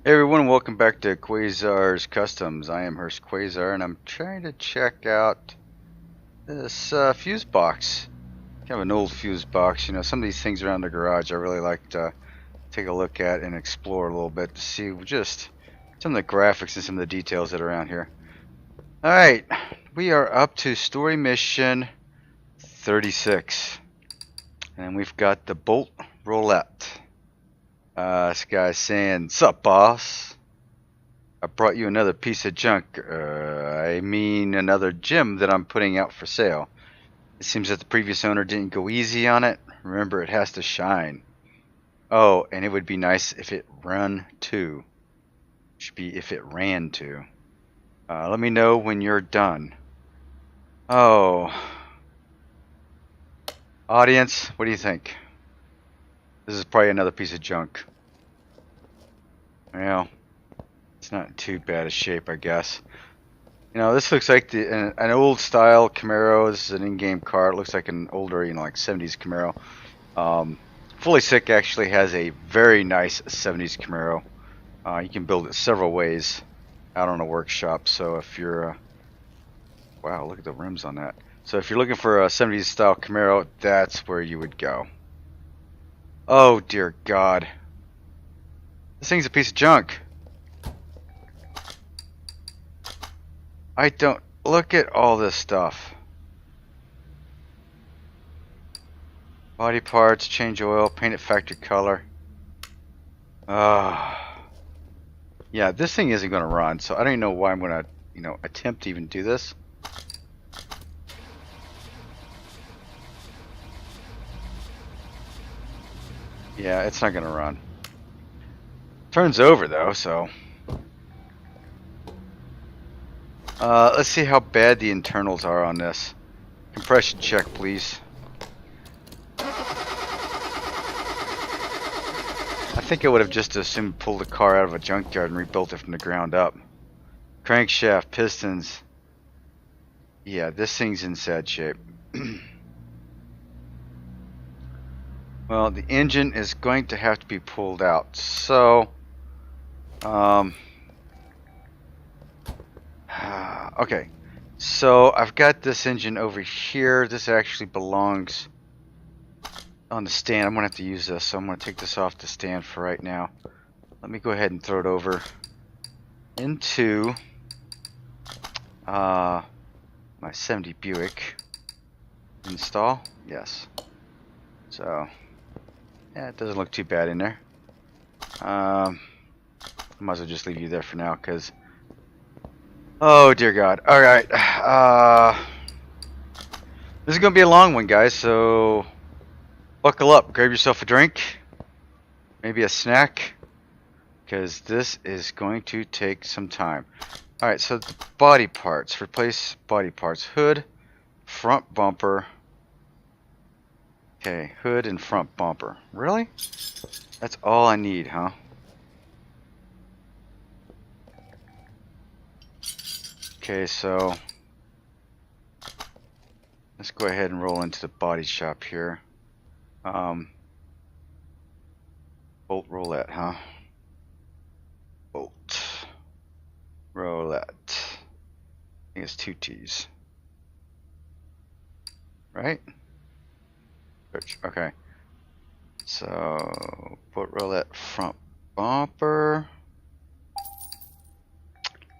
Hey everyone, welcome back to Quayzar's Customs. I am Hurst Quayzar, and I'm trying to check out this fuse box. Kind of an old fuse box. You know, some of these things around the garage I really like to take a look at and explore a little bit to see just some of the graphics and some of the details that are around here. Alright, we are up to story mission 36. And we've got the bolt roulette. This guy's saying, "Sup, boss? I brought you another piece of junk. I mean another gem that I'm putting out for sale. It seems that the previous owner didn't go easy on it. Remember, it has to shine. Oh, and it would be nice if it run too. Should be if it ran too. Let me know when you're done." Oh. Audience, what do you think? This is probably another piece of junk. Well, it's not in too bad a shape, I guess. You know, this looks like an old style Camaro. This is an in-game car. It looks like an older, like 70s Camaro. Fully Sick actually has a very nice 70s Camaro. You can build it several ways out on a workshop. So if you're, wow, look at the rims on that. So if you're looking for a 70s style Camaro, that's where you would go. Oh dear God, this thing's a piece of junk. I don't look at all this stuff. Body parts, change oil, paint it factory color. Yeah, this thing isn't going to run, so I don't even know why I'm going to, attempt to even do this. Yeah, it's not going to run. Turns over though, so. Let's see how bad the internals are on this. Compression check, please. I think I would have just assumed pulled the car out of a junkyard and rebuilt it from the ground up. Crankshaft, pistons. Yeah, this thing's in sad shape. Well, the engine is going to have to be pulled out. So, okay. So I've got this engine over here. This actually belongs on the stand. I'm gonna have to use this, so I'm gonna take this off the stand for right now. Let me go ahead and throw it over into my 70 Buick. Install, yes. So yeah, it doesn't look too bad in there. I might as well just leave you there for now, because oh dear God. All right, this is gonna be a long one, guys. So buckle up, grab yourself a drink, maybe a snack, because this is going to take some time. Alright, so the body parts. Replace body parts. Hood, front bumper. Okay, hood and front bumper. Really? That's all I need, huh? Okay, so let's go ahead and roll into the body shop here. Bolt roulette, huh? Bolt roulette. I think it's 2 T's. Right? Okay. So, bolt roulette front bumper.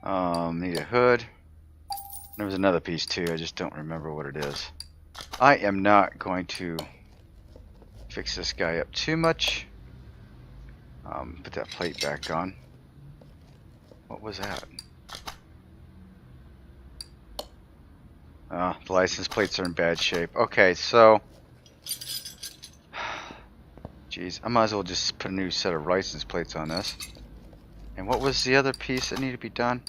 Need a hood. There was another piece too, I just don't remember what it is. I am not going to fix this guy up too much. Put that plate back on. What was that? The license plates are in bad shape. Okay, so geez, I might as well just put a new set of license plates on this. And what was the other piece that needed to be done?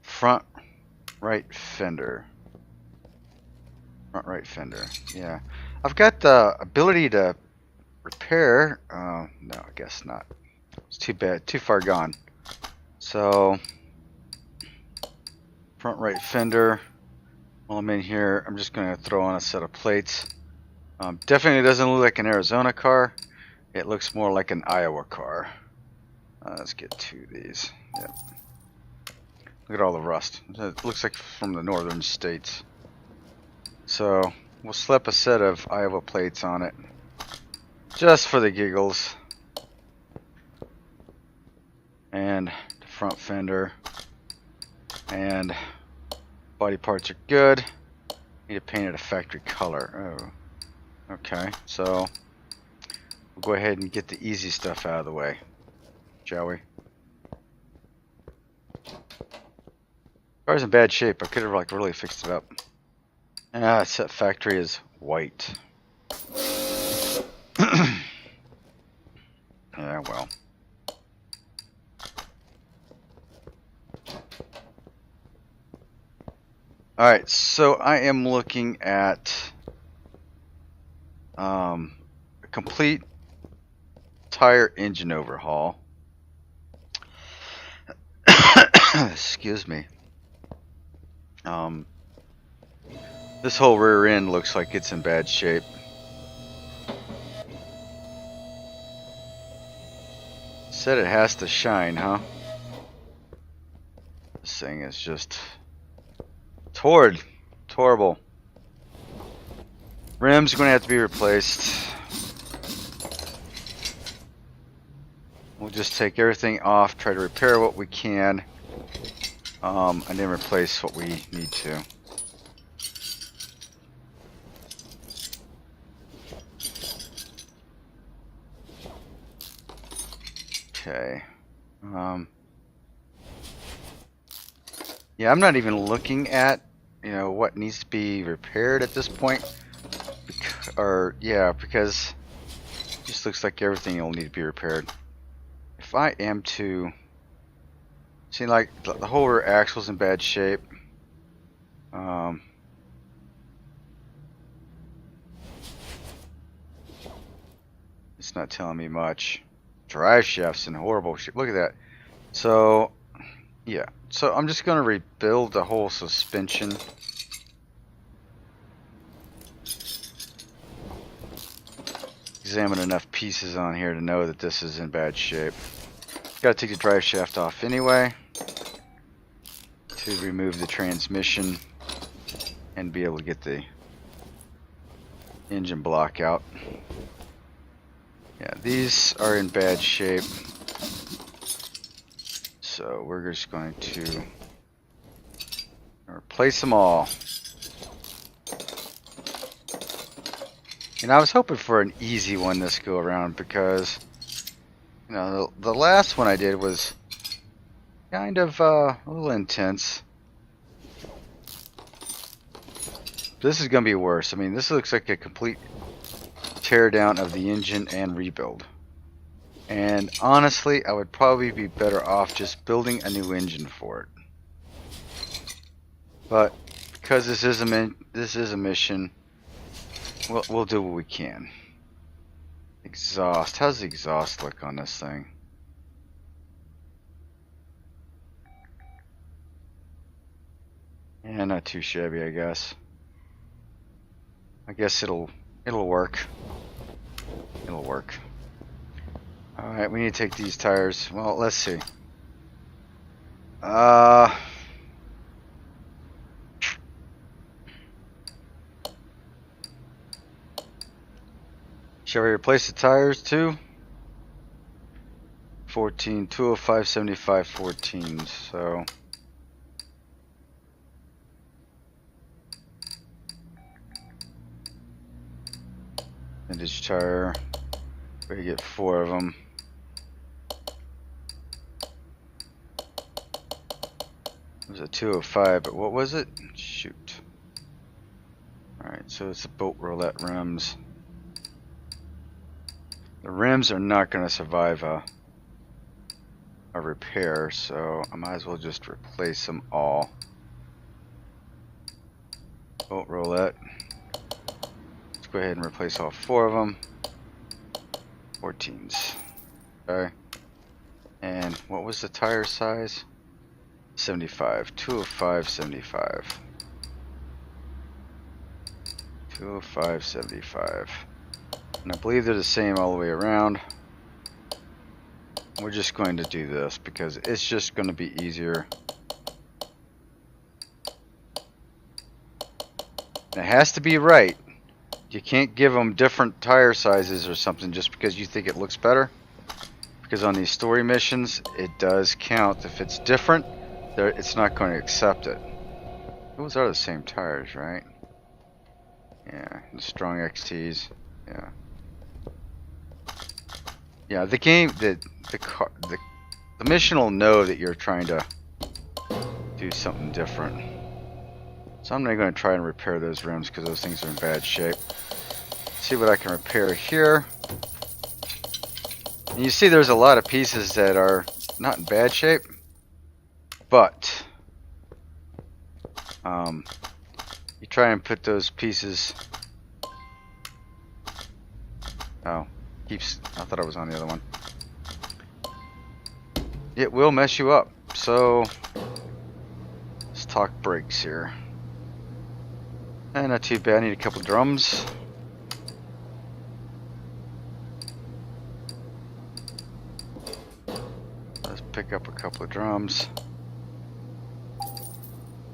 Front right fender. Front right fender. Yeah, I've got the ability to repair. No, I guess not. It's too bad. Too far gone. So front right fender. While I'm in here, I'm just going to throw on a set of plates. Definitely doesn't look like an Arizona car. It looks more like an Iowa car. Let's get to these. Yep. Look at all the rust. It looks like from the northern states. So we'll slap a set of Iowa plates on it, just for the giggles. And the front fender and body parts are good. Need to paint it a factory color. Oh, okay. So we'll go ahead and get the easy stuff out of the way, shall we? Car's in bad shape. I could have like really fixed it up. Ah, set factory is white. Yeah, well. Alright, so I am looking at a complete tire engine overhaul. Excuse me. This whole rear end looks like it's in bad shape. Said it has to shine, huh? This thing is just horrible. Rims are going to have to be replaced. We'll just take everything off, try to repair what we can, and then replace what we need to. Okay. Yeah, I'm not even looking at, what needs to be repaired at this point. Because it just looks like everything will need to be repaired. If I am to see, like the whole rear axle's in bad shape. It's not telling me much. Drive shaft's in horrible shape. Look at that. So, yeah. So I'm just going to rebuild the whole suspension. Examine enough pieces on here to know that this is in bad shape. Got to take the drive shaft off anyway to remove the transmission and be able to get the engine block out. Yeah, these are in bad shape, so we're just going to replace them all. I was hoping for an easy one this go around because, the last one I did was kind of a little intense. This is going to be worse. I mean, this looks like a complete tear down of the engine and rebuild. And honestly, I would probably be better off just building a new engine for it. But because this is a mission, we'll do what we can. Exhaust. How's the exhaust look on this thing? Yeah, not too shabby, I guess. I guess it'll work. It'll work. Alright, we need to take these tires. Well, let's see. Shall we replace the tires too? 14, 205, 75, 14. So vintage tire. We get 4 of them. It was a 205, but what was it? Shoot. Alright, so it's the boat roulette rims. The rims are not going to survive a repair, so I might as well just replace them all. Boat roulette. Let's go ahead and replace all 4 of them. 14s. Okay. And what was the tire size? 75. 205, 75. 205, 75. And I believe they're the same all the way around. We're just going to do this because it's just going to be easier. It has to be right. You can't give them different tire sizes or something just because you think it looks better. Because on these story missions, it does count. If it's different, it's not going to accept it. Those are the same tires, right? Yeah, the strong XTs. Yeah. Yeah, the game, the mission will know that you're trying to do something different. So I'm not going to try and repair those rims because those things are in bad shape. See what I can repair here. And you see there's a lot of pieces that are not in bad shape, but you try and put those pieces. Oh, I thought I was on the other one. It will mess you up. So let's talk brakes here. And not too bad. I need a couple drums. Let's pick up a couple of drums.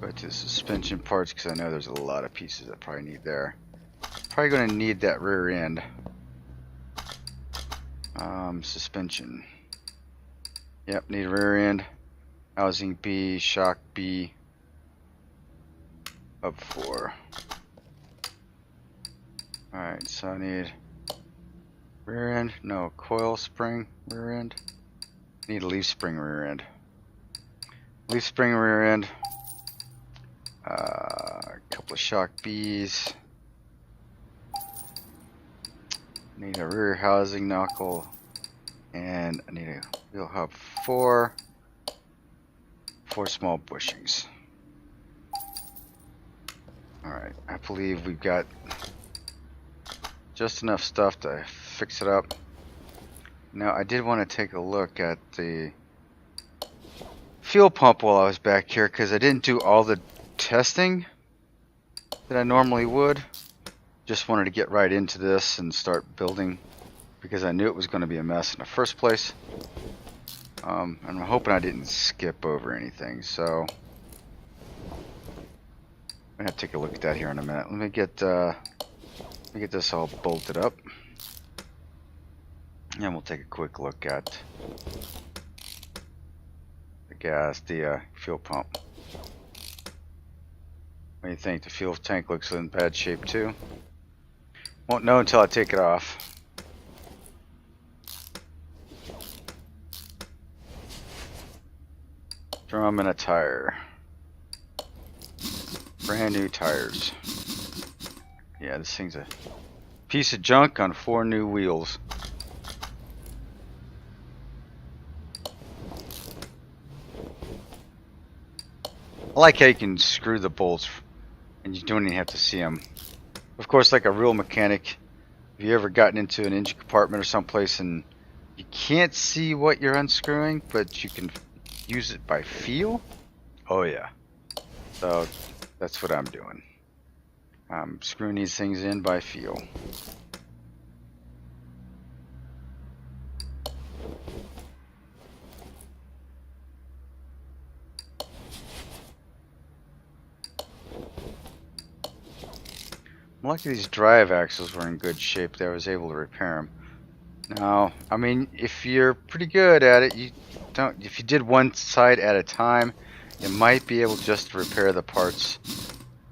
Go to the suspension parts because I know there's a lot of pieces I probably need there. Probably going to need that rear end. Suspension. Yep, need a rear end. Housing B, shock B. Up 4. Alright, so I need rear end. No, coil spring rear end. Need a leaf spring rear end. Leaf spring rear end. A couple of shock Bs. Need a rear housing knuckle. And I need a wheel hub 4. 4 small bushings. Alright, I believe we've got just enough stuff to fix it up. Now I did want to take a look at the fuel pump while I was back here because I didn't do all the testing that I normally would. Just wanted to get right into this and start building because I knew it was going to be a mess in the first place. And I'm hoping I didn't skip over anything, so I'm gonna have to take a look at that here in a minute. Let me get this all bolted up, and we'll take a quick look at the fuel pump. What do you think? The fuel tank looks in bad shape too. Won't know until I take it off. Drum and a tire. Brand new tires. Yeah, this thing's a piece of junk on 4 new wheels. I like how you can screw the bolts and you don't even have to see them. Of course, like a real mechanic, have you ever gotten into an engine compartment or someplace and you can't see what you're unscrewing, but you can use it by feel? Oh yeah. So that's what I'm doing. I'm screwing these things in by feel. I'm lucky these drive axles were in good shape that I was able to repair them. Now, I mean, if you're pretty good at it, if you did one side at a time, you might be able just to repair the parts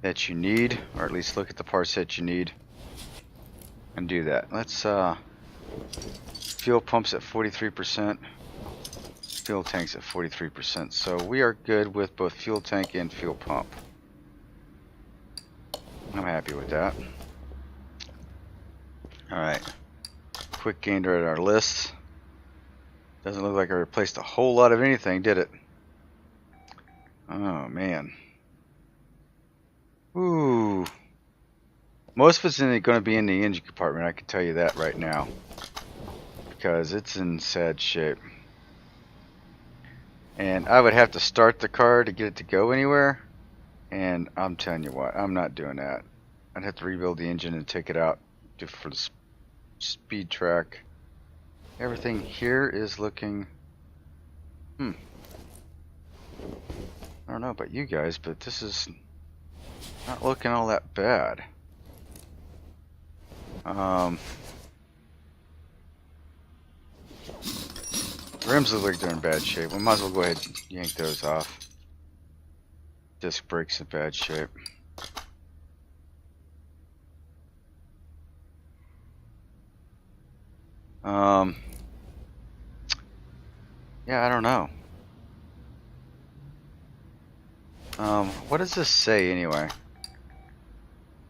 that you need, or at least look at the parts that you need and do that. Let's fuel pumps at 43%, fuel tanks at 43%, so we are good with both fuel tank and fuel pump. I'm happy with that. Alright, quick gander at our list. Doesn't look like I replaced a whole lot of anything, did it? Oh man. Ooh. Most of it's going to be in the engine compartment, I can tell you that right now. Because it's in sad shape. And I would have to start the car to get it to go anywhere. And I'm telling you what, I'm not doing that. I'd have to rebuild the engine and take it out for the speed track. Everything here is looking... I don't know about you guys, but this is not looking all that bad. Rims look like they're in bad shape. We might as well go ahead and yank those off. Disc brakes in bad shape. Yeah, I don't know. What does this say anyway?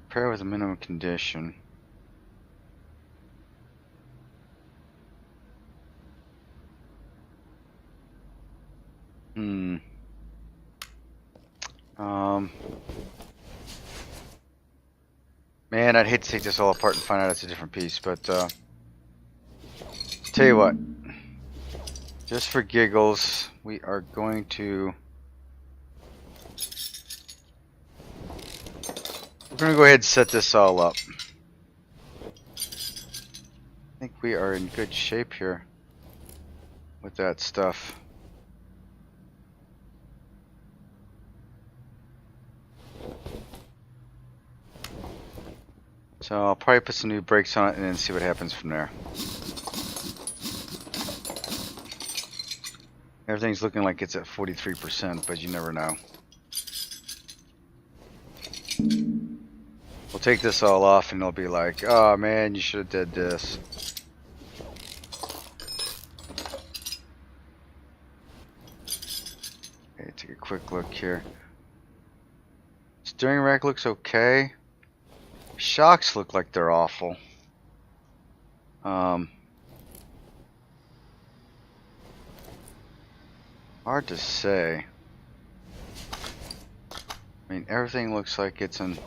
Repair with a minimum condition. Man, I'd hate to take this all apart and find out it's a different piece, but tell you what, just for giggles, we are going to go ahead and set this all up. I think we are in good shape here with that stuff. So I'll probably put some new brakes on it and then see what happens from there. Everything's looking like it's at 43%, but you never know. We'll take this all off and they'll be like, oh man, you should have did this. Okay, take a quick look here. Steering rack looks okay. Shocks look like they're awful. Hard to say. I mean, everything looks like it's in...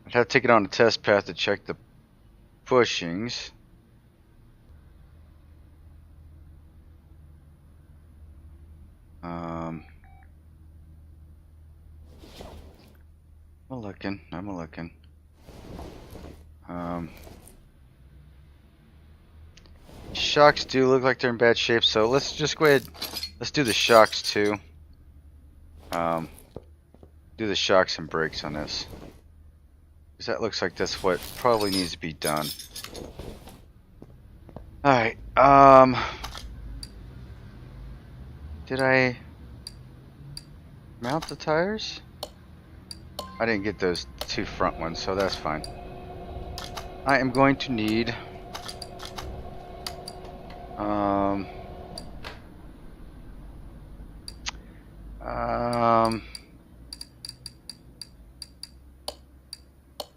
I'd have to take it on a test path to check the bushings. I'm looking. Shocks do look like they're in bad shape, so let's just go ahead. Let's do the shocks too. Do the shocks and brakes on this, because that looks like that's what probably needs to be done. All right. Did I mount the tires? I didn't get those two front ones, so that's fine. I am going to need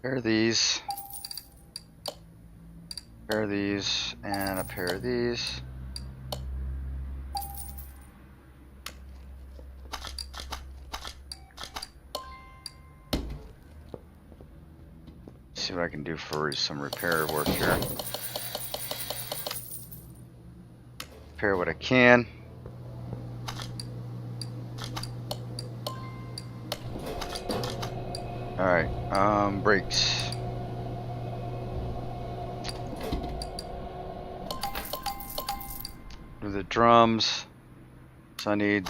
pair of these, and a pair of these. See what I can do for some repair work here. Repair what I can. Alright, brakes. For the drums, so I need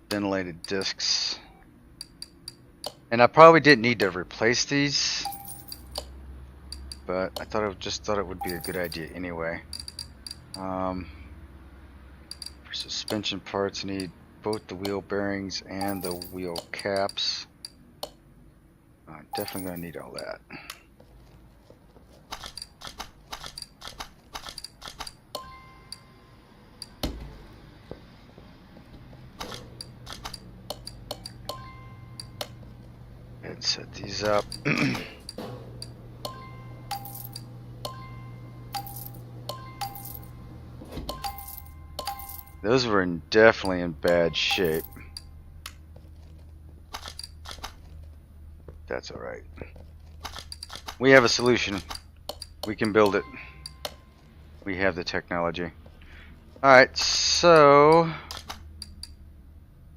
ventilated discs. And I probably didn't need to replace these, but I thought it would be a good idea anyway. For suspension parts, I need both the wheel bearings and the wheel caps. I'm definitely going to need all that. And set these up. Those were definitely in bad shape. That's all right. We have a solution. We can build it. We have the technology. All right, so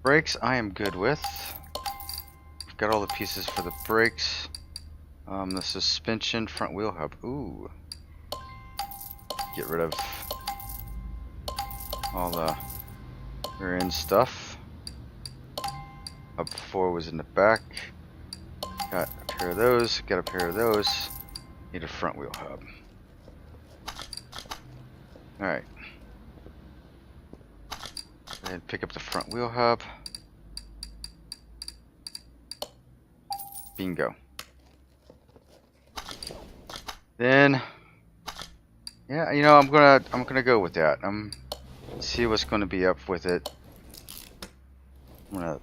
brakes I am good with. Got all the pieces for the brakes. The suspension front wheel hub. Ooh. Get rid of all the rear end stuff. Hub 4 was in the back. Got a pair of those. Got a pair of those. Need a front wheel hub. Alright. Go ahead and pick up the front wheel hub. Bingo. Then, yeah, you know, I'm gonna go with that. See what's gonna be up with it. I'm gonna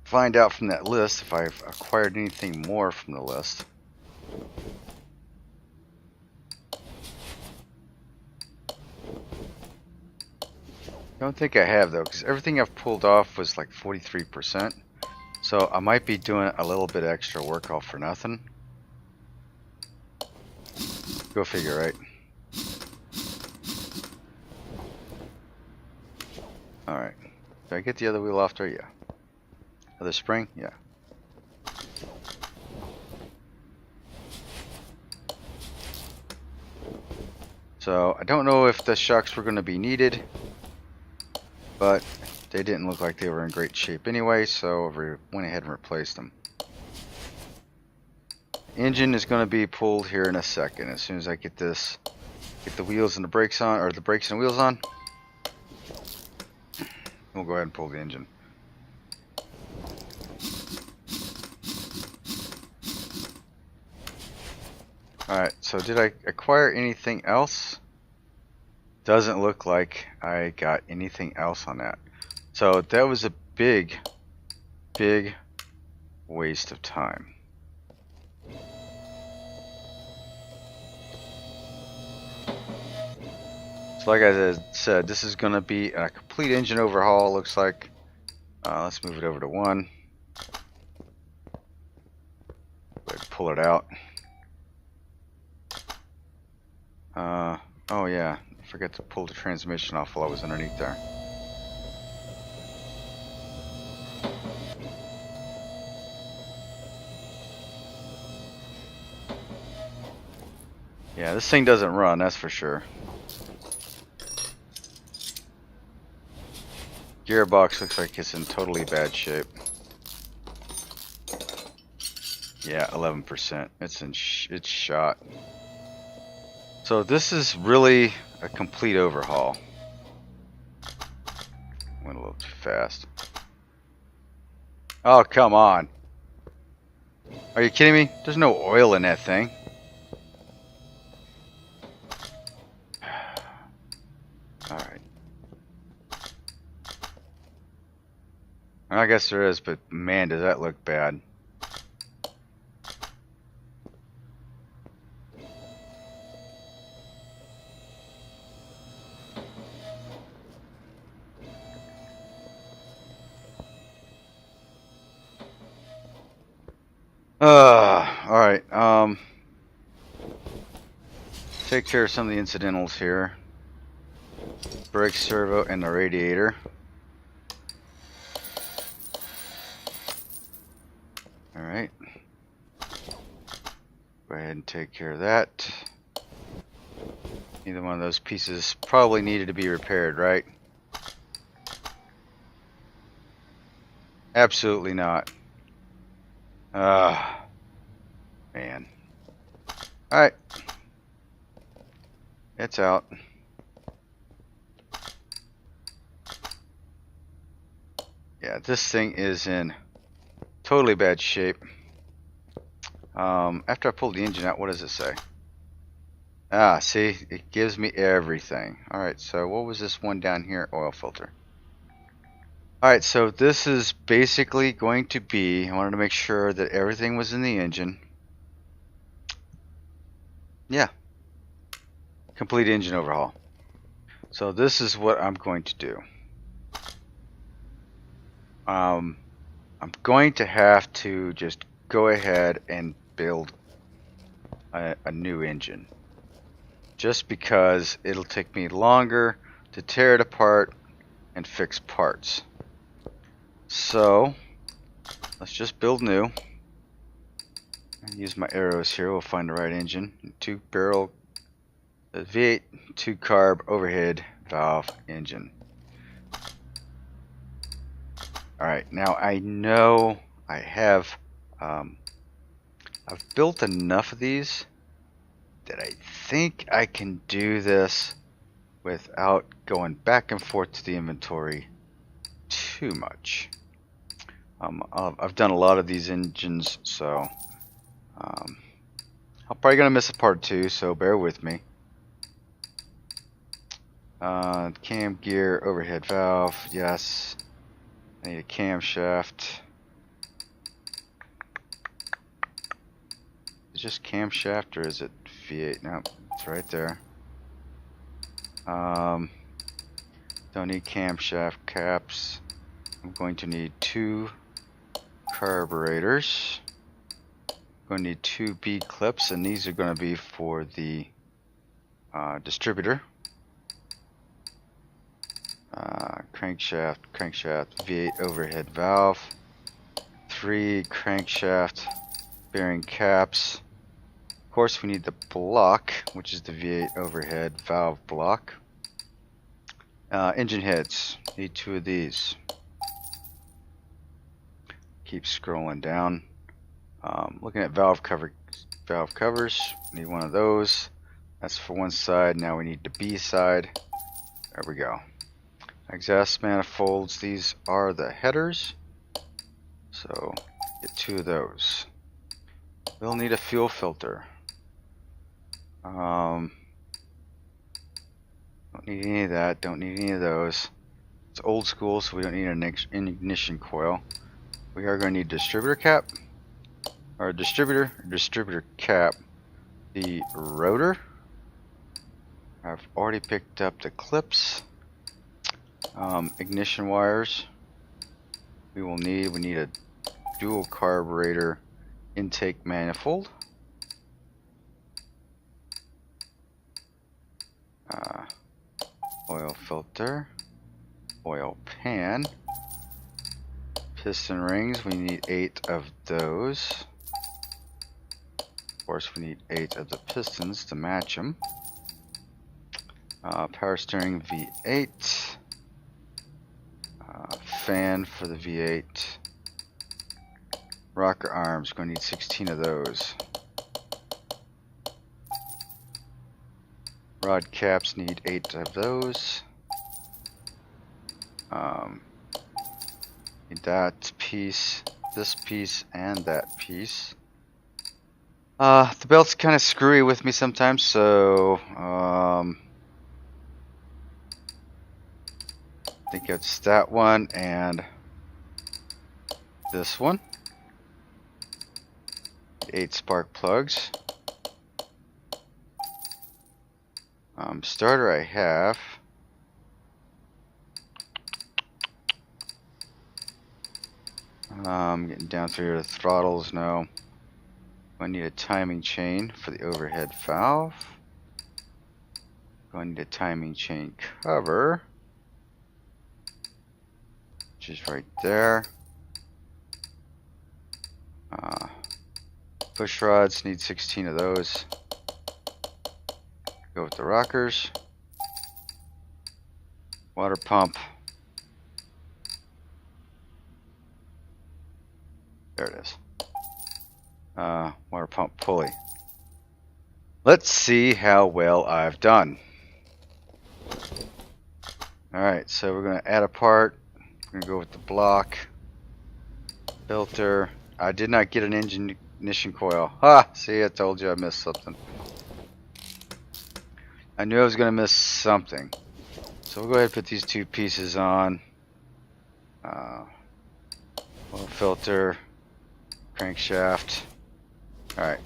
find out from that list if I've acquired anything more from the list. Don't think I have though, because everything I've pulled off was like 43%. So I might be doing a little bit extra work all for nothing. Go figure, right? Alright. Did I get the other wheel off there? Yeah. Other spring? Yeah. So I don't know if the shocks were going to be needed, but they didn't look like they were in great shape anyway, so we went ahead and replaced them. Engine is going to be pulled here in a second. As soon as I get the wheels and the brakes on, or the brakes and wheels on, we'll go ahead and pull the engine. Alright, so did I acquire anything else? Doesn't look like I got anything else on that. So that was a big waste of time. So like I said, this is going to be a complete engine overhaul, looks like. Let's move it over to 1. Go ahead and pull it out. Oh yeah, I forgot to pull the transmission off while I was underneath there. Yeah, this thing doesn't run, that's for sure. Gearbox looks like it's in totally bad shape. Yeah, 11%. It's shot. So this is really a complete overhaul. Went a little too fast. Oh, come on. Are you kidding me? There's no oil in that thing. Alright. I guess there is, but man, does that look bad. Alright, take care of some of the incidentals here. Brake servo and the radiator. Alright. Go ahead and take care of that. Either one of those pieces probably needed to be repaired, right? Absolutely not. Man. Alright. It's out. Yeah, this thing is in totally bad shape. After I pulled the engine out, what does it say? Ah, see? It gives me everything. Alright, so what was this one down here? Oil filter. Alright, so this is basically going to be, I wanted to make sure that everything was in the engine. Yeah. Complete engine overhaul. So this is what I'm going to do. I'm going to have to just go ahead and build a new engine. Just because it'll take me longer to tear it apart and fix parts. So let's just build new. Use my arrows here. We'll find the right engine. 2-barrel V8, 2-carb overhead valve engine. Alright, now I know I have I've built enough of these that I think I can do this without going back and forth to the inventory too much. I've done a lot of these engines, so I'm probably gonna miss a part or two, so bear with me. Cam gear, overhead valve, yes. I need a camshaft. Is it just camshaft or is it V8? No, it's right there. Don't need camshaft caps. I'm going to need 2 carburetors. I'm going to need 2 B clips, and these are going to be for the distributor. Crankshaft, V8 overhead valve, 3 crankshaft bearing caps. Of course, we need the block, which is the V8 overhead valve block. Engine heads, need 2 of these. Keep scrolling down. Looking at valve covers, need 1 of those. That's for one side. Now we need the B side. There we go. Exhaust manifolds, these are the headers, so get 2 of those. We'll need a fuel filter. Don't need any of that, don't need any of those. It's old school, so we don't need an ignition coil. We are going to need distributor cap, or distributor cap. The rotor, I've already picked up the clips. Ignition wires we need a dual carburetor intake manifold, oil filter, oil pan, piston rings, we need 8 of those. Of course, we need 8 of the pistons to match them. Power steering V8. Fan for the V8. Rocker arms, going to need 16 of those. Rod caps, need 8 of those. Need that piece, this piece, and that piece. The belt's kind of screwy with me sometimes, so I think it's that one and this one. 8 spark plugs. Starter I have. Getting down through the throttles now. I need a timing chain for the overhead valve. Going to need a timing chain cover, which is right there. Push rods, need 16 of those. Go with the rockers. Water pump. There it is. Water pump pulley. Let's see how well I've done. Alright, so we're going to add a part. We're going to go with the block. Filter. I did not get an ignition coil. Ha! See, I told you I missed something. I knew I was going to miss something. So we'll go ahead and put these 2 pieces on. Oil filter. Crankshaft. Alright.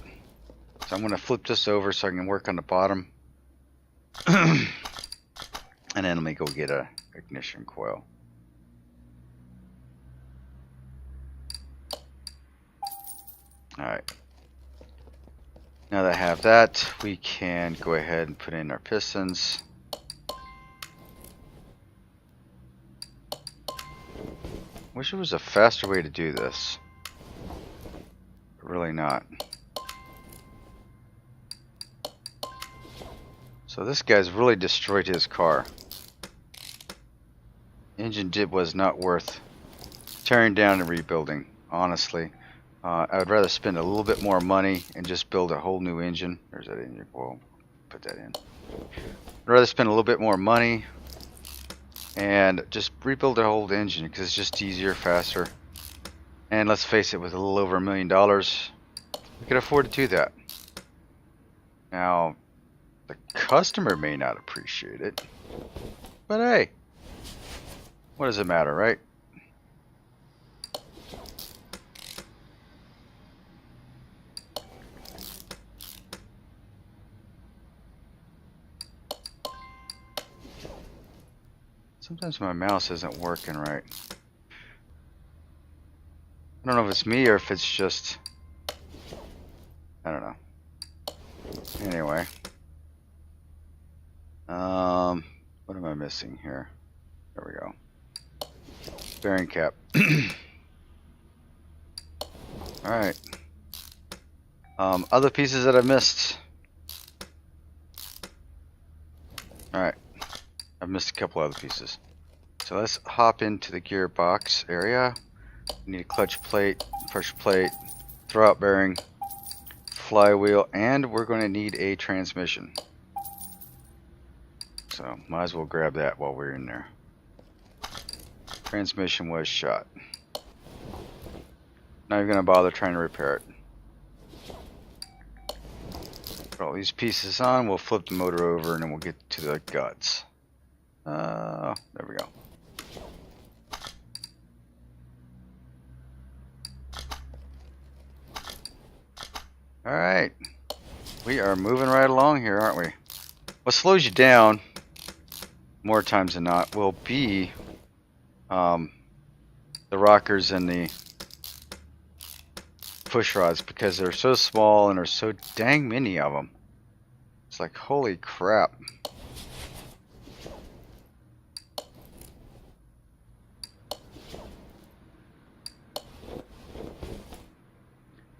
So I'm going to flip this over so I can work on the bottom. And then let me go get a ignition coil. Alright. Now that I have that, we can go ahead and put in our pistons. Wish there was a faster way to do this. But really not. So this guy's really destroyed his car. Engine dip was not worth tearing down and rebuilding, honestly. I would rather spend a little bit more money and just build a whole new engine. There's that engine. Well, put that in. I'd rather spend a little bit more money and just rebuild a whole engine because it's just easier, faster. And let's face it, with a little over $1 million, we can afford to do that. Now, the customer may not appreciate it, but hey, what does it matter, right? Sometimes my mouse isn't working right. I don't know if it's me or if it's just... I don't know. Anyway. What am I missing here? There we go. Bearing cap. Alright. Other pieces that I missed. Alright. I've missed a couple other pieces. So let's hop into the gearbox area. We need a clutch plate, pressure plate, throwout bearing, flywheel, and we're going to need a transmission. So might as well grab that while we're in there. Transmission was shot. Not even going to bother trying to repair it. Put all these pieces on, we'll flip the motor over and then we'll get to the guts. There we go. Alright. We are moving right along here, aren't we? What slows you down, more times than not, will be the rockers and the push rods because they're so small and there's so dang many of them. It's like, holy crap.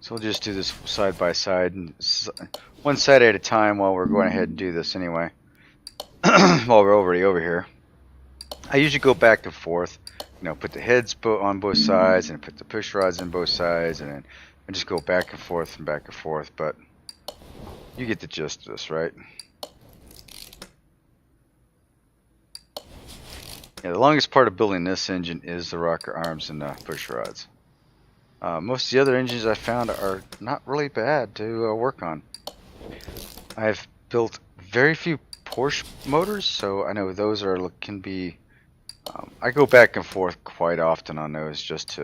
So we'll just do this side by side, and one side at a time while we're going ahead and do this anyway. While we're already over here. I usually go back and forth, you know, put the heads on both sides and put the push rods in both sides, and then I just go back and forth, but you get the gist of this, right? Yeah, the longest part of building this engine is the rocker arms and the push rods. Most of the other engines I found are not really bad to work on. I've built very few Porsche motors, so I know those can be. I go back and forth quite often on those just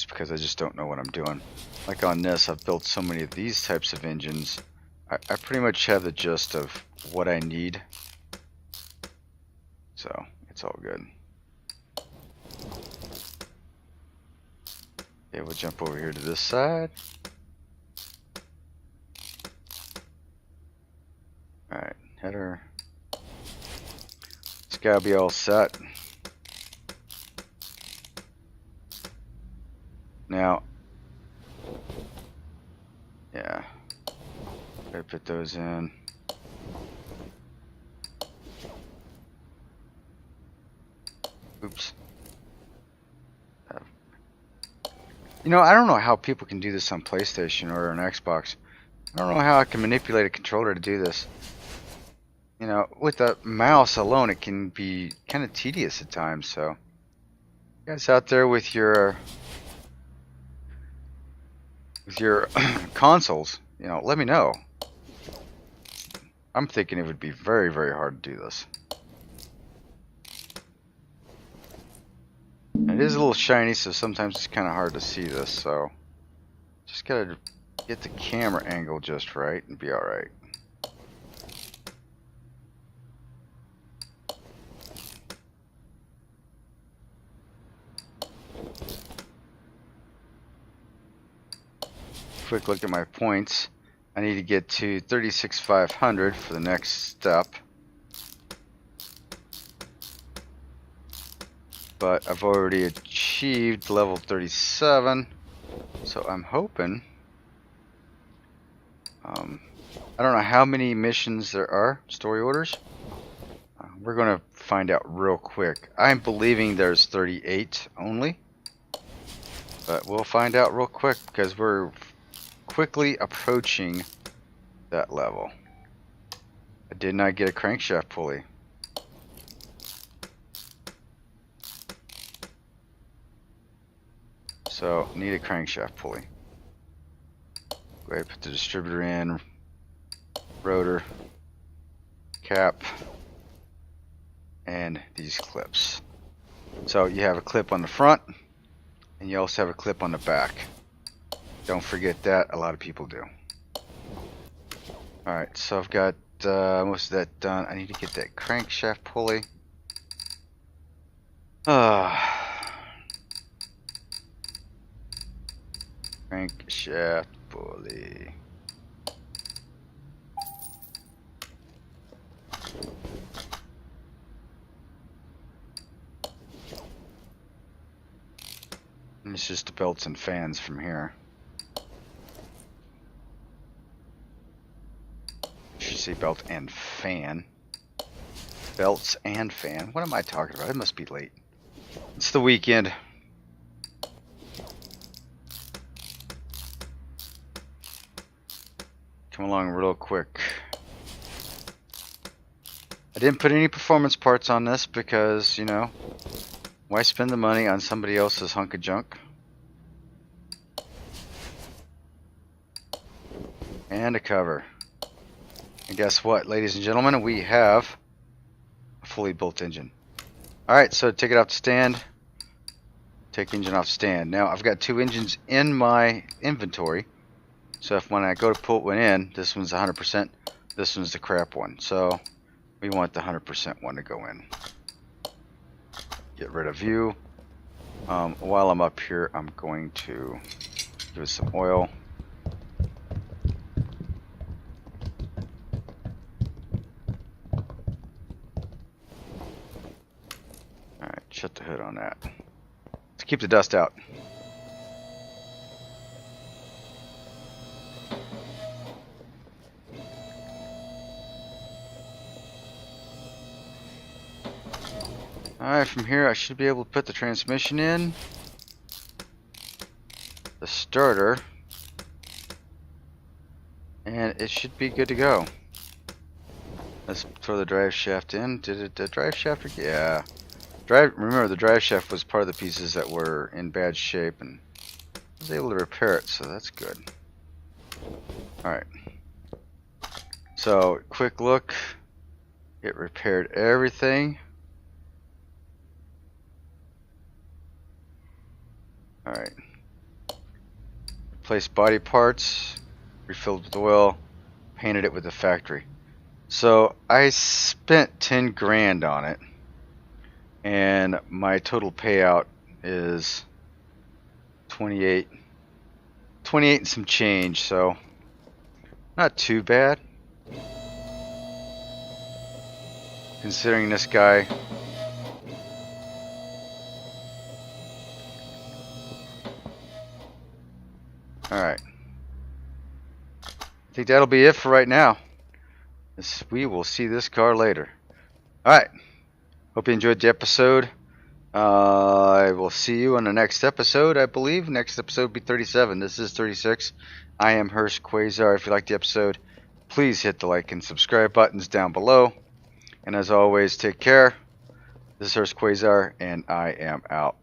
because I just don't know what I'm doing. Like on this, I've built so many of these types of engines. I pretty much have the gist of what I need, so it's all good. Okay, we'll jump over here to this side. Alright, header. It's gotta be all set. Now, yeah, gotta put those in. Oops. You know, I don't know how people can do this on PlayStation or an Xbox. I don't know how I can manipulate a controller to do this. You know, with the mouse alone, it can be kind of tedious at times. So, you guys out there with your consoles, you know, let me know. I'm thinking it would be very, very hard to do this. It is a little shiny, so sometimes it's kind of hard to see this, so just gotta get the camera angle just right and be alright. Quick look at my points. I need to get to 36,500 for the next step. But I've already achieved level 37, so I'm hoping I don't know how many missions there are, story orders. We're going to find out real quick. I'm believing there's 38 only. But we'll find out real quick because we're quickly approaching that level. I did not get a crankshaft pulley. So, need a crankshaft pulley. Go ahead and put the distributor in, rotor, cap, and these clips. So you have a clip on the front, and you also have a clip on the back. Don't forget that, a lot of people do. Alright, so I've got most of that done. I need to get that crankshaft pulley. Crankshaft pulley. And it's just the belts and fans from here. I should say belt and fan. Belts and fan. What am I talking about? It must be late. It's the weekend. Come along real quick. I didn't put any performance parts on this because, you know, why spend the money on somebody else's hunk of junk? And a cover. And guess what, ladies and gentlemen? We have a fully built engine. Alright, so take it off the stand. Take engine off stand. Now, I've got two engines in my inventory. So if when I go to put one in, this one's 100%, this one's the crap one. So we want the 100% one to go in. Get rid of view. While I'm up here, I'm going to give it some oil. Alright, shut the hood on that. Let's keep the dust out. Alright, from here I should be able to put the transmission in, the starter, and it should be good to go. Let's throw the drive shaft in. Did the drive shaft? Yeah. Remember, the drive shaft was part of the pieces that were in bad shape, and I was able to repair it, so that's good. Alright. So, quick look. It repaired everything. Alright. Replaced body parts, refilled with oil, painted it with the factory. So I spent 10 grand on it, and my total payout is 28 and some change, so not too bad. Considering this guy Alright. I think that'll be it for right now. We will see this car later. Alright. Hope you enjoyed the episode. I will see you on the next episode, I believe. Next episode will be 37. This is 36. I am Hurst Quayzar. If you liked the episode, please hit the like and subscribe buttons down below. And as always, take care. This is Hurst Quayzar, and I am out.